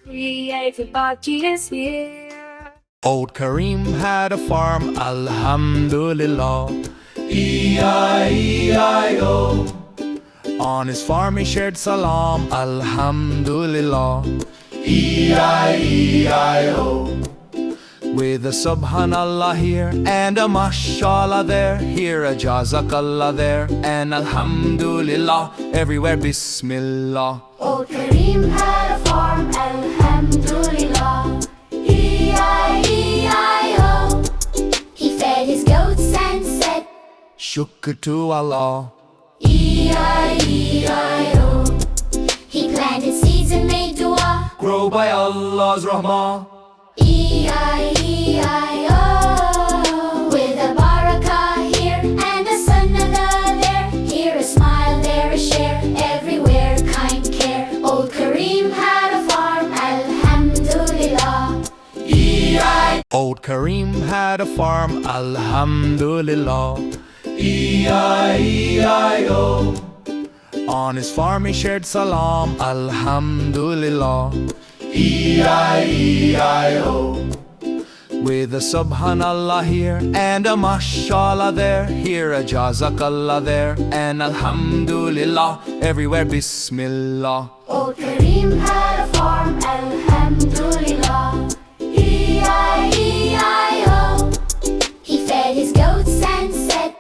Everybody is here. Old Kareem had a farm, Alhamdulillah. E-I-E-I-O. On his farm he shared salam, Alhamdulillah. E-I-E-I-O. With a Subhanallah here and a Mashallah there, here a Jazakallah there, and Alhamdulillah everywhere, Bismillah. Old Kareem had a farm, Alhamdulillah. E-I-E-I-O. He fed his goats and said, Shukr to Allah. E-I-E-I-O. He planted seeds and made dua. Grow by Allah's rahmah. E-I-E-I-O. With a barakah here and a sunnah there, here a smile, there a share, everywhere kind care. Old Kareem had a farm, Alhamdulillah. Old Kareem had a farm, Alhamdulillah. E-I-E-I-O. On his farm he shared salam, Alhamdulillah. E-I-E-I-O. With a Subhanallah here and a Mashallah there, here a Jazakallah there, and Alhamdulillah everywhere, Bismillah. Old Kareem had a farm, Alhamdulillah. E-I-E-I-O. He fed his goats and said,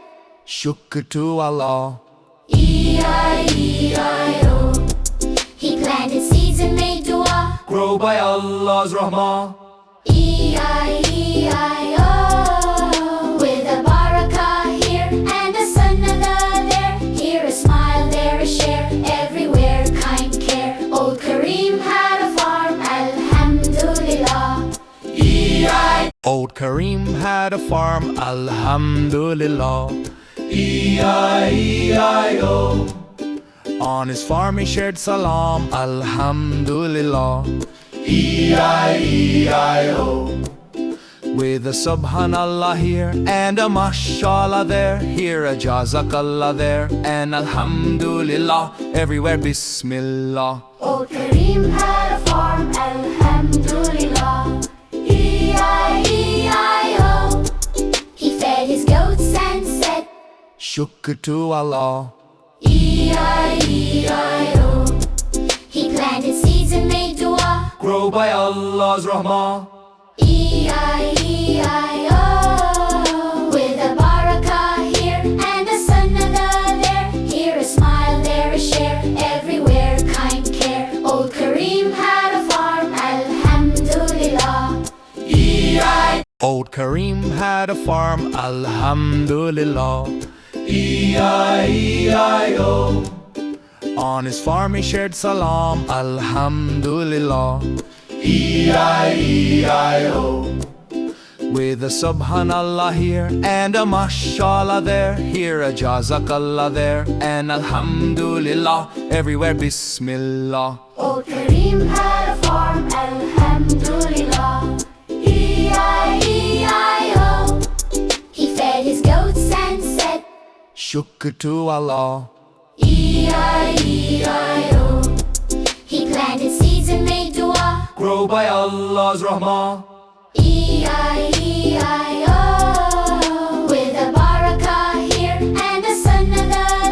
Shukr to Allah. E-I-E-I-O. He planted seeds and made dua. Grow by Allah's rahmah. E-I-E-I-O. With a barakah here and a sunnah there, here a smile, there a share, everywhere kind care. Old Kareem had a farm, Alhamdulillah. Old Kareem had a farm, Alhamdulillah. E-I-E-I-O. On his farm he shared salam, Alhamdulillah. E-I-E-I-O. With a Subhanallah here and a Mashallah there, here a Jazakallah there, and Alhamdulillah everywhere, Bismillah. Old Kareem had a farm, Alhamdulillah. E-I-E-I-O. He fed his goats and said, Shukr to Allah. E-I-E-I-O. He planted seeds and made dua. Grow by Allah's rahmah. E-I-E-I-O. With a barakah here and a sunnah there, here a smile, there a share, everywhere kind care. Old Kareem had a farm, Alhamdulillah. Old Kareem had a farm, Alhamdulillah. E-I-E-I-O. On his farm he shared salam, Alhamdulillah. E-I-E-I-O. With a Subhanallah here and a Mashallah there, here a Jazakallah there, and Alhamdulillah everywhere, Bismillah. Old Kareem had a farm, Alhamdulillah. E-I-E-I-O. He fed his goats and said, Shukr to Allah. E-I-E-I-O. He planted seeds and made dua. Grow by Allah's rahmah. E-I-E-I-O. With a barakah here and a sunnah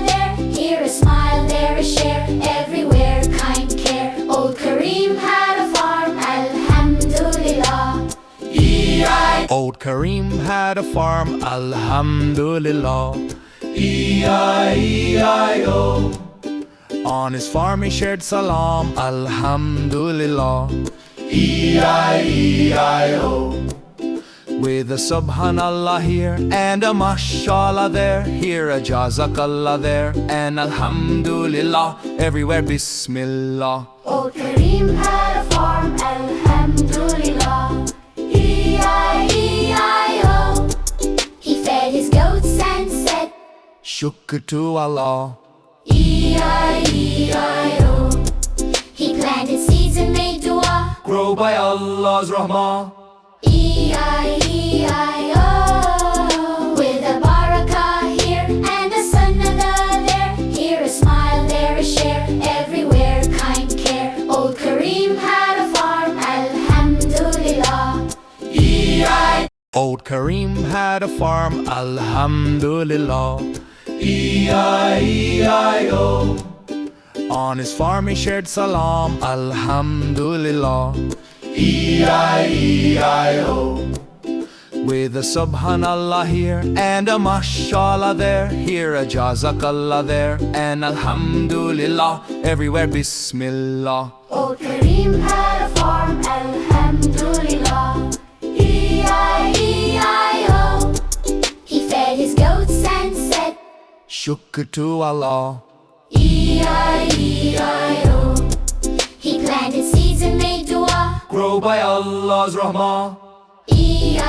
there, here a smile, there a share, everywhere kind care. Old Kareem had a farm, Alhamdulillah. Old Kareem had a farm, Alhamdulillah. E-I-E-I-O. On his farm he shared salam, Alhamdulillah. E-I-E-I-O. With a Subhanallah here and a Mashallah there, here a Jazakallah there, and Alhamdulillah everywhere, Bismillah. Old Kareem had a farm, Alhamdulillah. E-I-E-I-O. He fed his goats and said, Shukr to Allah. E-I-E-I-O. He planted seeds and made dua. Grow by Allah's rahmah. E-I-E-I-O. With a barakah here and a sunnah there, here a smile, there a share, everywhere kind care. Old Kareem had a farm, Old Kareem had a farm, Alhamdulillah. E-I-E-I-O. On his farm he shared salam, Alhamdulillah. E-I-E-I-O. With a Subhanallah here and a Mashallah there, here a Jazakallah there, and Alhamdulillah everywhere, Bismillah. Old Kareem had a farm, Alhamdulillah. E-I-E-I-O. He fed his goats and said, Shukr to Allah. E-I-E-I-O. He planted seeds and made dua. Grow by Allah's rahmah. E-I-E-I-O.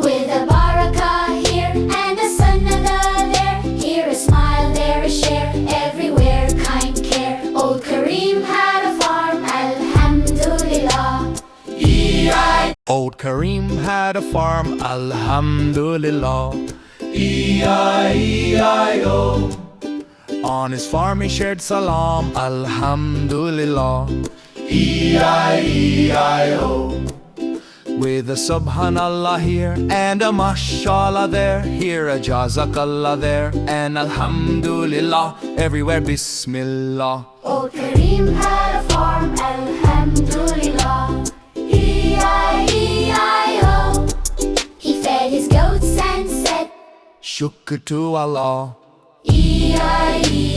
With a barakah here and a sunnah there, here a smile, there a share, everywhere kind care. Old Kareem had a farm, Alhamdulillah. Old Kareem had a farm, Alhamdulillah. E-I-E-I-O. On his farm he shared salam, Alhamdulillah. E-I-E-I-O. With a Subhanallah here and a Mashallah there, here a Jazakallah there, and Alhamdulillah everywhere, Bismillah. Old Kareem had a farm, Alhamdulillah. E-I-E-I-O. He fed his goats and said, Shukr to Allah. E-I-E-I-O.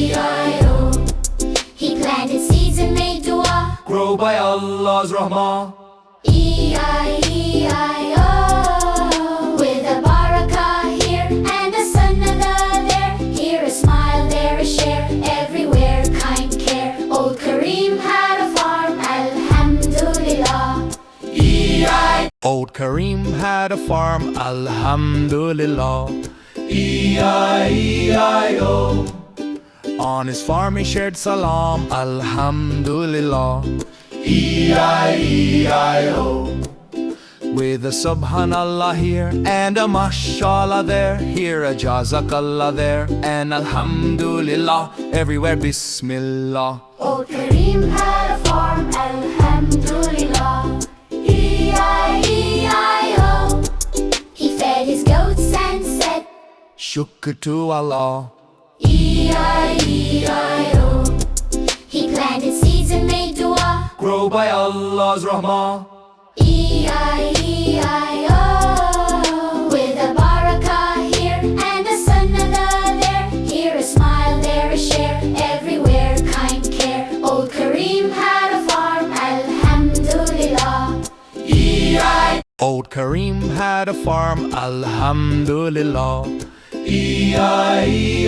He planted seeds and made dua. Grow by Allah's rahmah. E-I-E-I-O. With a barakah here and a sunnah there, here a smile, there a share, everywhere kind care. Old Kareem had a farm, Alhamdulillah. Old Kareem had a farm, Alhamdulillah. E-I-E-I-O. On his farm he shared salam, Alhamdulillah. E-I-E-I-O. With a Subhanallah here and a Mashallah there, here a Jazakallah there, and Alhamdulillah everywhere, Bismillah. Old Kareem had a farm, Alhamdulillah. E-I-E-I-O. He fed his goats and said, Shukr to Allah. E-I-E-I-O. He planted seeds and made dua. Grow by Allah's rahmah. E-I-E-I-O. With a barakah here and a sunnah there, here a smile, there a share, everywhere kind care. Old Kareem had a farm, Alhamdulillah. Old Kareem had a farm, Alhamdulillah. E-I-E-I-O.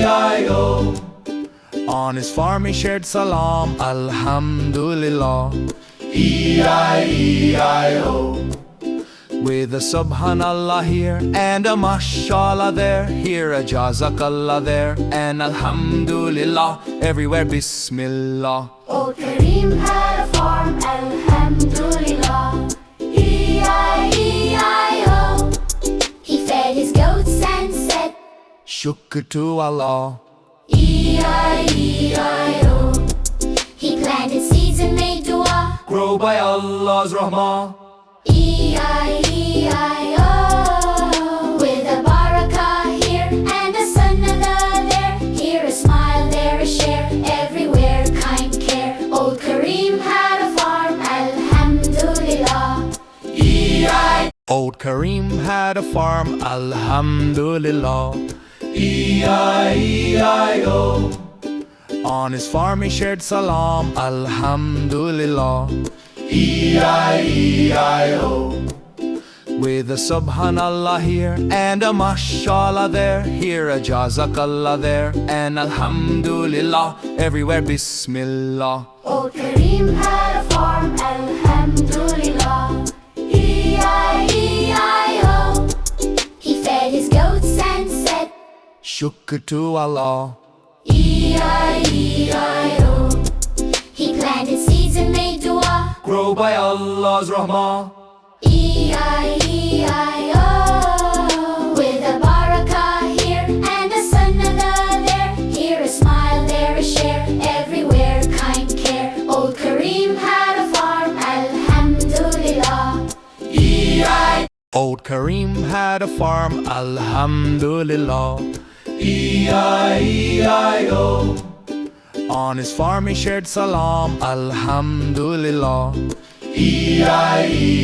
On his farm he shared salam, Alhamdulillah. E-I-E-I-O. With a Subhanallah here and a Mashallah there, here a Jazakallah there, and Alhamdulillah everywhere, Bismillah. Old Kareem had a farm, Alhamdulillah. E-I-E-I-O. He fed his goats and said, Shukr to Allah. E-I-E-I-O. He planted seeds and made dua. Grow by Allah's rahmah. E-I-E-I-O. With a barakah here and a sunnah there, here a smile, there a share, everywhere kind care. Old Kareem had a farm, Alhamdulillah. Old Kareem had a farm, Alhamdulillah. E-I-E-I-O. On his farm he shared salam, Alhamdulillah. E-I-E-I-O. With a Subhanallah here and a Mashallah there, here a Jazakallah there, and Alhamdulillah everywhere, Bismillah. Old Kareem had a farm, Alhamdulillah. E-I-E-I-O. He fed his goats and said, Shukr to Allah. E-I-E-I-O. He planted seeds and made dua. Grow by Allah's rahmah. E-I-E-I-O. With a barakah here and a sunnah there, here a smile, there a share, everywhere kind care. Old Kareem had a farm, Alhamdulillah. Old Kareem had a farm, Alhamdulillah. E-I-E-I-O. On his farm he shared salam, Alhamdulillah. E-I-E-I-O.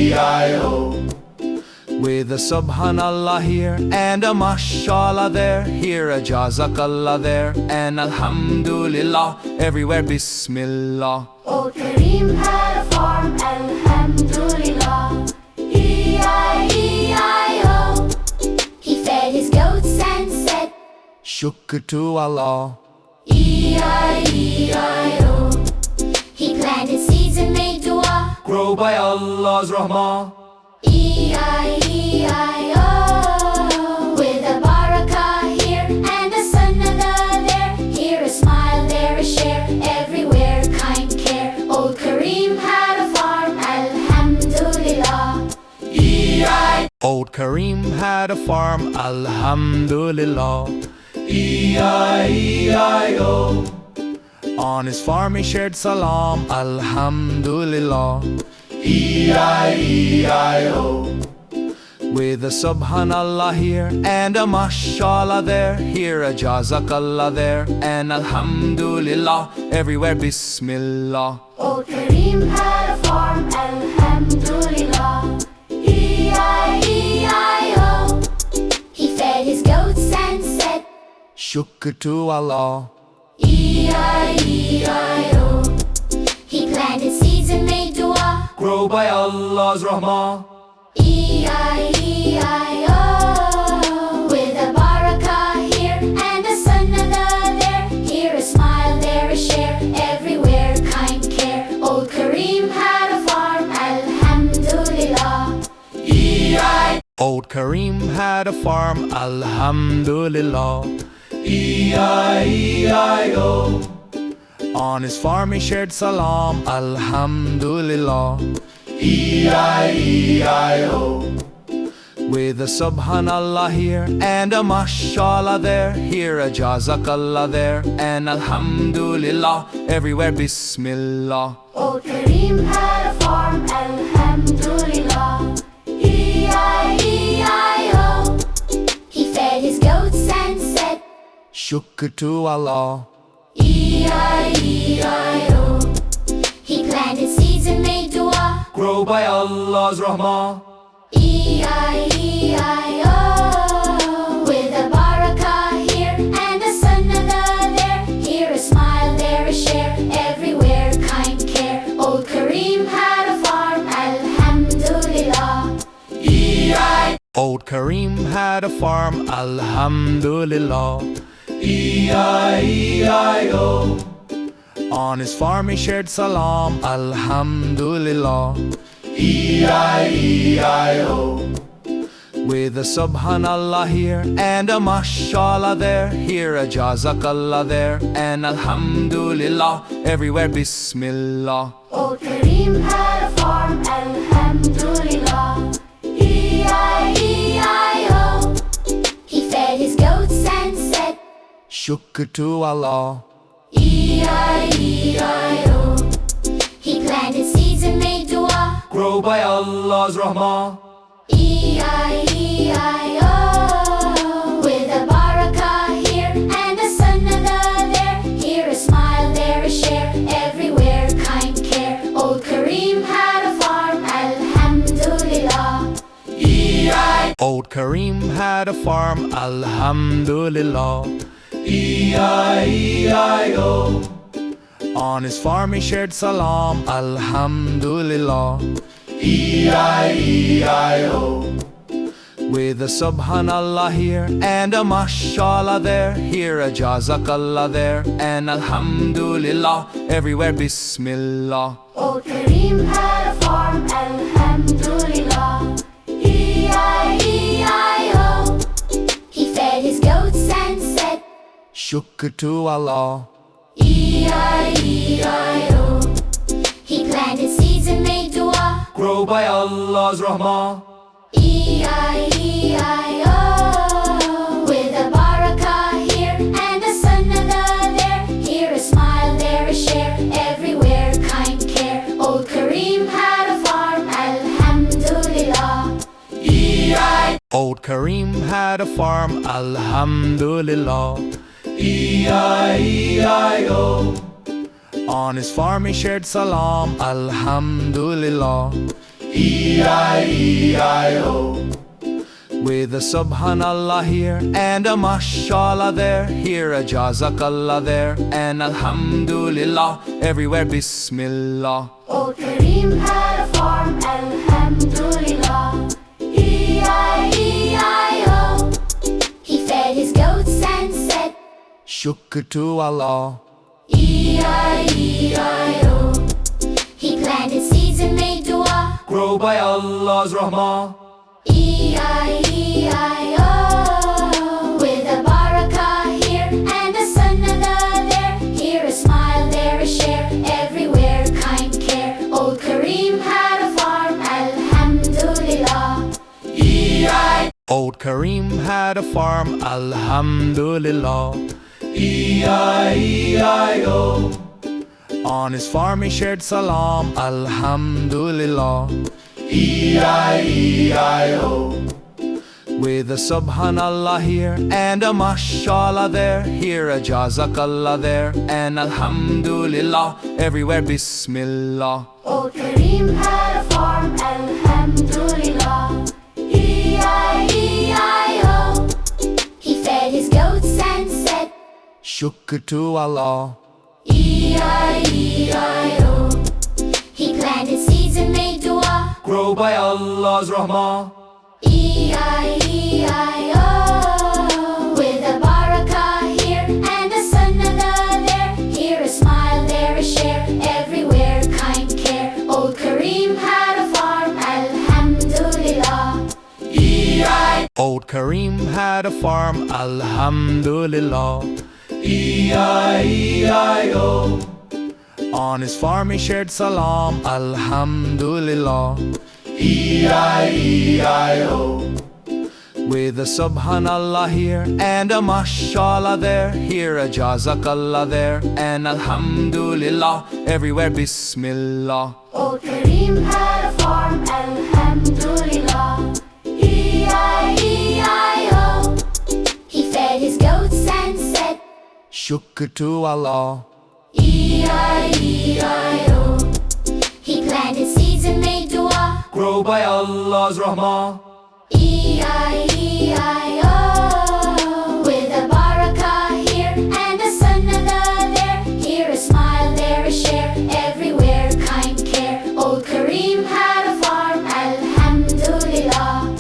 With a Subhanallah here and a Mashallah there, here a Jazakallah there, and Alhamdulillah, everywhere Bismillah. Old Kareem had a farm, Alhamdulillah. E-I-E-I-O. He fed his goats and said, Shukr to Allah. E-I-E-I-O. He planted seeds and made dua. Grow by Allah's rahmah. E-I-E-I-O. With a barakah here and a sunnah there, here a smile, there a share, everywhere kind care. Old Kareem had a farm, Alhamdulillah. Old Kareem had a farm, Alhamdulillah. E-I-E-I-O. On his farm he shared salam, Alhamdulillah. E-I-E-I-O. With a Subhanallah here and a Mashallah there, here a Jazakallah there, and Alhamdulillah, everywhere Bismillah. Old Kareem had a farm, Alhamdulillah. E-I-E-I-O. He fed his goats and said, Shukr to Allah. E-I-E-I-O. He planted seeds and made dua. Grow by Allah's rahmah. E-I-E-I-O. With a barakah here and a sunnah there, here a smile, there a share, everywhere kind care. Old Kareem had a farm, Alhamdulillah. Old Kareem had a farm, Alhamdulillah. E-I-E-I-O. On his farm he shared salam, Alhamdulillah. E-I-E-I-O. With a Subhanallah here and a Mashallah there, here a Jazakallah there, and Alhamdulillah, everywhere Bismillah. Old Kareem had a farm, Alhamdulillah. E-I-E-I-O. He fed his goats and said, Shukr to Allah. E-I-E-I-O. He planted seeds and made dua. Grow by Allah's rahmah. E-I-E-I-O. With a barakah here and a sunnah there, here a smile, there a share, everywhere kind care. Old Kareem had a farm, Alhamdulillah. Old Kareem had a farm, Alhamdulillah. E-I-E-I-O. On his farm he shared salam, Alhamdulillah. E-I-E-I-O. With a Subhanallah here and a Mashallah there, here a Jazakallah there, and Alhamdulillah, everywhere Bismillah. Old Kareem had a farm, Alhamdulillah. E-I-E-I-O. He fed his goats and said, Shukr to Allah. E-I-E-I-O. He planted seeds and made dua. Grow by Allah's rahmah. E-I-E-I-O. With a barakah here and a sunnah there, here a smile, there a share, everywhere kind care. Old Kareem had a farm, Alhamdulillah. Old Kareem had a farm, Alhamdulillah. E-I-E-I-O. On his farm he shared salam, Alhamdulillah. E-I-E-I-O. With a Subhanallah here and a Mashallah there, here a Jazakallah there, and Alhamdulillah, everywhere Bismillah. Old Kareem had a farm, Alhamdulillah. E-I-E-I-O. He fed his goats and said, Shukr to Allah. E-I-E-I-O. He planted seeds and made dua. Grow by Allah's rahmah. E-I-E-I-O. With a barakah here and a sunnah there, here a smile, there a share, everywhere kind care. Old Kareem had a farm, Alhamdulillah. Old Kareem had a farm, Alhamdulillah. E-I-E-I-O. On his farm he shared salam, Alhamdulillah. E-I-E-I-O. With a Subhanallah here and a Mashallah there, here a Jazakallah there, and Alhamdulillah everywhere, Bismillah. Old Kareem had a farm, Alhamdulillah. E-I-E-I-O. He fed his goats and said, Shukr to Allah. E-I-E-I-O. He planted seeds and made dua. Grow by Allah's rahmah. E-I-E-I-O. With a barakah here and a sunnah there, here a smile, there a share, everywhere kind care. Old Kareem had a farm, Alhamdulillah. Old Kareem had a farm, Alhamdulillah. E-I-E-I-O. On his farm he shared salam, Alhamdulillah. E-I-E-I-O. With a Subhanallah here and a Mashallah there, here a Jazakallah there, and Alhamdulillah everywhere, Bismillah. Old Kareem had a farm, Alhamdulillah. E-I-E-I-O. He fed his goats and said, Shukr to Allah. E-I-E-I-O. He planted seeds and made dua. Grow by Allah's rahmah. E-I-E-I-O. With a barakah here and a sunnah there, here a smile, there a share, everywhere kind care. Old Kareem had a farm, Alhamdulillah. Old Kareem had a farm, Alhamdulillah. E-I-E-I-O. On his farm he shared salam, Alhamdulillah. E-I-E-I-O. With a Subhanallah here and a Mashallah there, here a Jazakallah there, and Alhamdulillah everywhere, Bismillah. Old Kareem had a farm, Alhamdulillah. E-I-E-I-O. He fed his goats and said, Shukr to Allah. E-I-E-I-O. He planted seeds and made dua. Grow by Allah's rahmah. E-I-E-I-O. With a barakah here and a sunnah there, here a smile, there a share, everywhere kind care. Old Kareem had a farm, Alhamdulillah.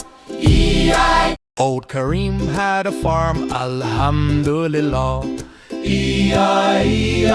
Old Kareem had a farm, Alhamdulillah. E-I-E-I-O.